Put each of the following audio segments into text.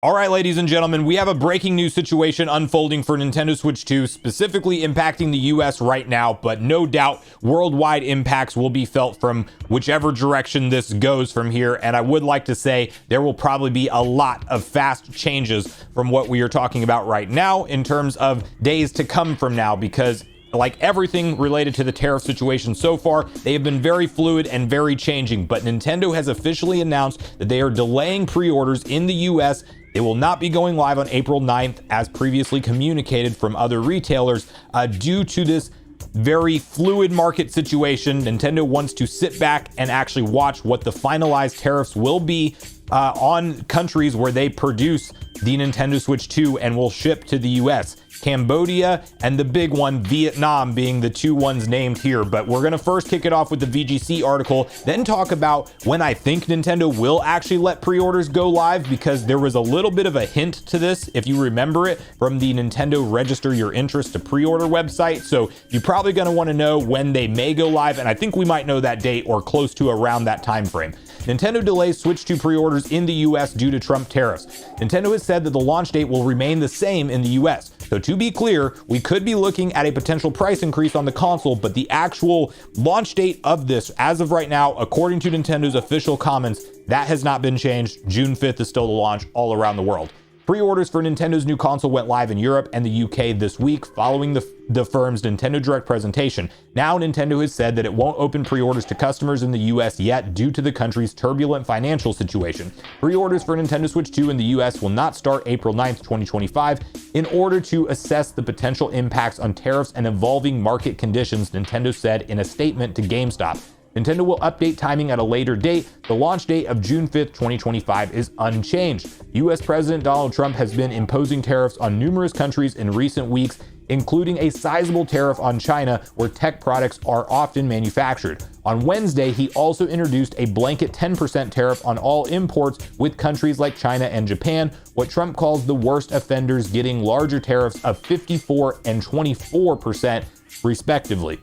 All right, ladies and gentlemen, we have a breaking news situation unfolding for Nintendo Switch 2, specifically impacting the US right now, but no doubt worldwide impacts will be felt from whichever direction this goes from here. And I would like to say there will probably be a lot of fast changes from what we are talking about right now in terms of days to come from now, because like everything related to the tariff situation so far, they have been very fluid and very changing. But Nintendo has officially announced that they are delaying pre-orders in the US. They will not be going live on April 9th, as previously communicated from other retailers, due to this very fluid market situation. Nintendo wants to sit back and actually watch what the finalized tariffs will be on countries where they produce the Nintendo Switch 2 and will ship to the US. Cambodia and the big one, Vietnam, being the two ones named here. But we're going to first kick it off with the VGC article, then talk about when I think Nintendo will actually let pre-orders go live, because there was a little bit of a hint to this, if you remember it, from the Nintendo Register Your Interest to Pre-Order website. So you're probably going to want to know when they may go live, and I think we might know that date or close to around that time frame. Nintendo delays Switch 2 pre-orders in the US due to Trump tariffs. Nintendo has said that the launch date will remain the same in the US. So to be clear, we could be looking at a potential price increase on the console, but the actual launch date of this, as of right now, according to Nintendo's official comments, that has not been changed. June 5th is still the launch all around the world. Pre-orders for Nintendo's new console went live in Europe and the UK this week following the firm's Nintendo Direct presentation. Now Nintendo has said that it won't open pre-orders to customers in the US yet due to the country's turbulent financial situation. Pre-orders for Nintendo Switch 2 in the US will not start April 9th, 2025 in order to assess the potential impacts on tariffs and evolving market conditions, Nintendo said in a statement to GameStop. Nintendo will update timing at a later date. The launch date of June 5th, 2025 is unchanged. US President Donald Trump has been imposing tariffs on numerous countries in recent weeks, including a sizable tariff on China, where tech products are often manufactured. On Wednesday, he also introduced a blanket 10% tariff on all imports, with countries like China and Japan, what Trump calls the worst offenders, getting larger tariffs of 54% and 24% respectively.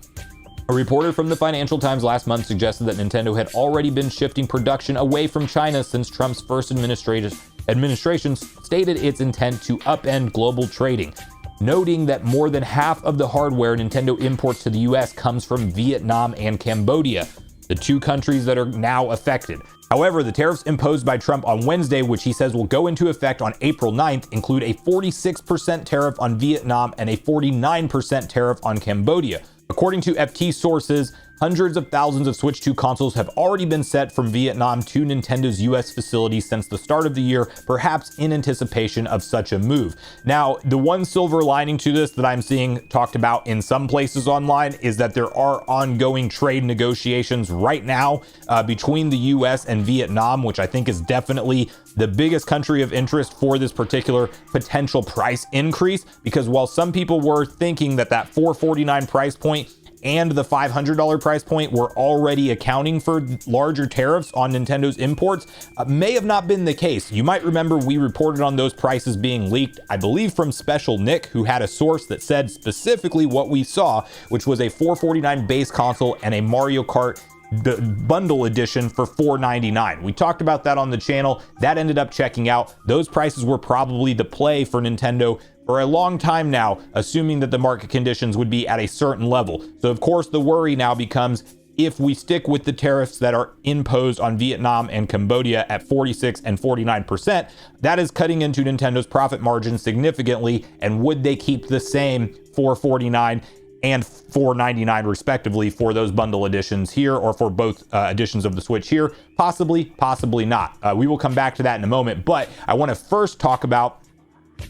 A reporter from the Financial Times last month suggested that Nintendo had already been shifting production away from China since Trump's first administration stated its intent to upend global trading, noting that more than half of the hardware Nintendo imports to the US comes from Vietnam and Cambodia, the two countries that are now affected. However, the tariffs imposed by Trump on Wednesday, which he says will go into effect on April 9th, include a 46% tariff on Vietnam and a 49% tariff on Cambodia. According to FT sources, hundreds of thousands of Switch 2 consoles have already been sent from Vietnam to Nintendo's US facility since the start of the year, perhaps in anticipation of such a move. Now, the one silver lining to this that I'm seeing talked about in some places online is that there are ongoing trade negotiations right now between the US and Vietnam, which I think is definitely the biggest country of interest for this particular potential price increase, because while some people were thinking that that $449 price point and the $500 price point were already accounting for larger tariffs on Nintendo's imports, may have not been the case. You might remember we reported on those prices being leaked, I believe from Special Nick, who had a source that said specifically what we saw, which was a $449 base console and a Mario Kart the bundle edition for $499. We talked about that on the channel. That ended up checking out. Those prices were probably the play for Nintendo for a long time now, assuming that the market conditions would be at a certain level. So of course the worry now becomes, if we stick with the tariffs that are imposed on Vietnam and Cambodia at 46 and 49%, that is cutting into Nintendo's profit margin significantly. And would they keep the same $449 and $499 respectively for those bundle editions here, or for both editions of the Switch here? Possibly, possibly not. We will come back to that in a moment, but I want to first talk about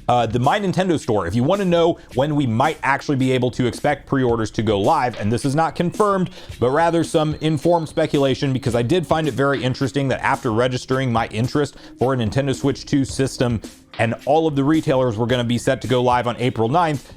the My Nintendo store. If you want to know when we might actually be able to expect pre-orders to go live, and this is not confirmed, but rather some informed speculation, because I did find it very interesting that after registering my interest for a Nintendo Switch 2 system and all of the retailers were going to be set to go live on April 9th,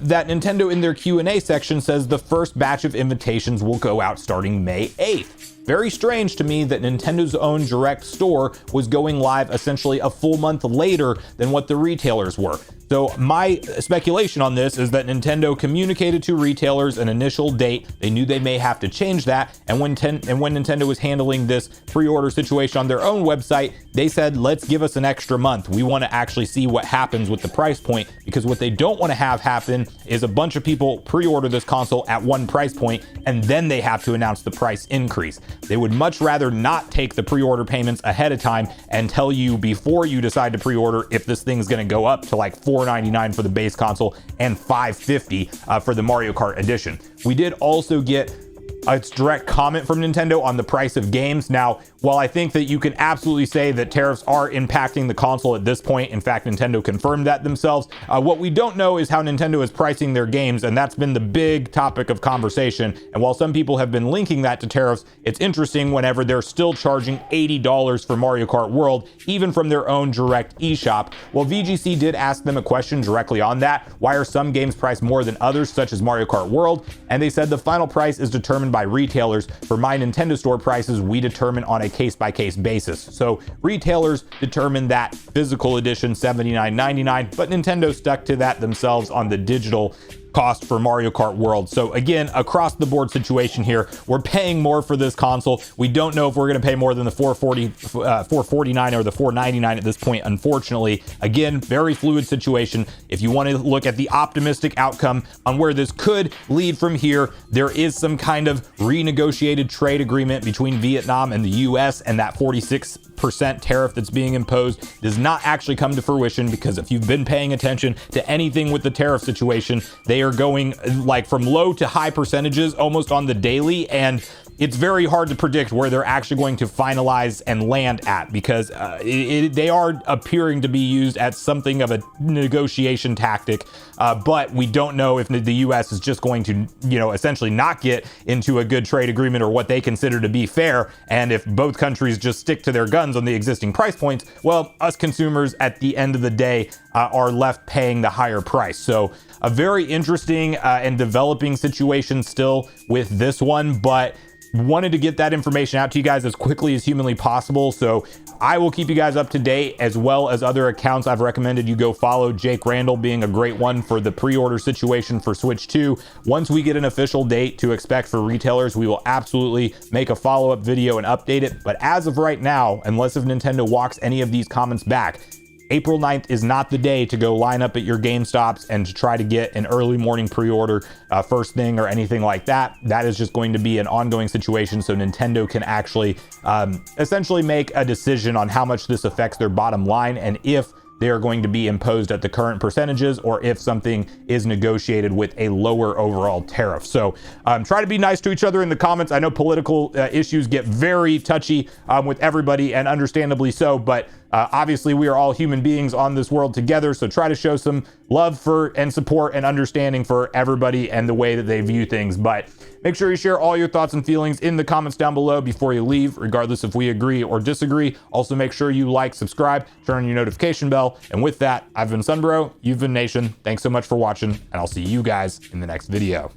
that Nintendo in their Q&A section says the first batch of invitations will go out starting May 8th. Very strange to me that Nintendo's own direct store was going live essentially a full month later than what the retailers were. So my speculation on this is that Nintendo communicated to retailers an initial date. They knew they may have to change that. And when Nintendo was handling this pre-order situation on their own website, they said, let's give us an extra month. We want to actually see what happens with the price point, because what they don't want to have happen is a bunch of people pre-order this console at one price point and then they have to announce the price increase. They would much rather not take the pre-order payments ahead of time and tell you before you decide to pre-order if this thing's going to go up to like $499 for the base console and $550 for the Mario Kart edition. We did also get a direct comment from Nintendo on the price of games. Now, while I think that you can absolutely say that tariffs are impacting the console at this point, in fact, Nintendo confirmed that themselves, what we don't know is how Nintendo is pricing their games, and that's been the big topic of conversation. And while some people have been linking that to tariffs, it's interesting whenever they're still charging $80 for Mario Kart World, even from their own direct eShop. Well, VGC did ask them a question directly on that. Why are some games priced more than others, such as Mario Kart World? And they said the final price is determined by retailers. For my Nintendo Store prices, we determine on a case-by-case basis. So retailers determine that physical edition $79.99, but Nintendo stuck to that themselves on the digital cost for Mario Kart World. So again, across the board situation here, we're paying more for this console. We don't know if we're going to pay more than the $449 or the $499 at this point, unfortunately. Again, very fluid situation. If you want to look at the optimistic outcome on where this could lead from here, there is some kind of renegotiated trade agreement between Vietnam and the US, and that 46% tariff that's being imposed does not actually come to fruition, because if you've been paying attention to anything with the tariff situation, they are going like from low to high percentages almost on the daily, and it's very hard to predict where they're actually going to finalize and land at, because they are appearing to be used as something of a negotiation tactic, but we don't know if the US is just going to, essentially not get into a good trade agreement or what they consider to be fair. And if both countries just stick to their guns on the existing price points, well, us consumers at the end of the day are left paying the higher price. So a very interesting and developing situation still with this one, but wanted to get that information out to you guys as quickly as humanly possible. So I will keep you guys up to date, as well as other accounts I've recommended you go follow, Jake Randall being a great one for the pre-order situation for Switch 2. Once we get an official date to expect for retailers, we will absolutely make a follow-up video and update it. But as of right now, unless if Nintendo walks any of these comments back, April 9th is not the day to go line up at your GameStops and to try to get an early morning pre-order first thing or anything like that. That is just going to be an ongoing situation, so Nintendo can actually essentially make a decision on how much this affects their bottom line, and if they are going to be imposed at the current percentages, or if something is negotiated with a lower overall tariff. So try to be nice to each other in the comments. I know political issues get very touchy with everybody, and understandably so, but obviously we are all human beings on this world together, so try to show some love for and support and understanding for everybody and the way that they view things. But make sure you share all your thoughts and feelings in the comments down below before you leave, regardless if we agree or disagree. Also, make sure you like, subscribe, turn on your notification bell. And with that, I've been Sunbro, you've been Nation. Thanks so much for watching, and I'll see you guys in the next video.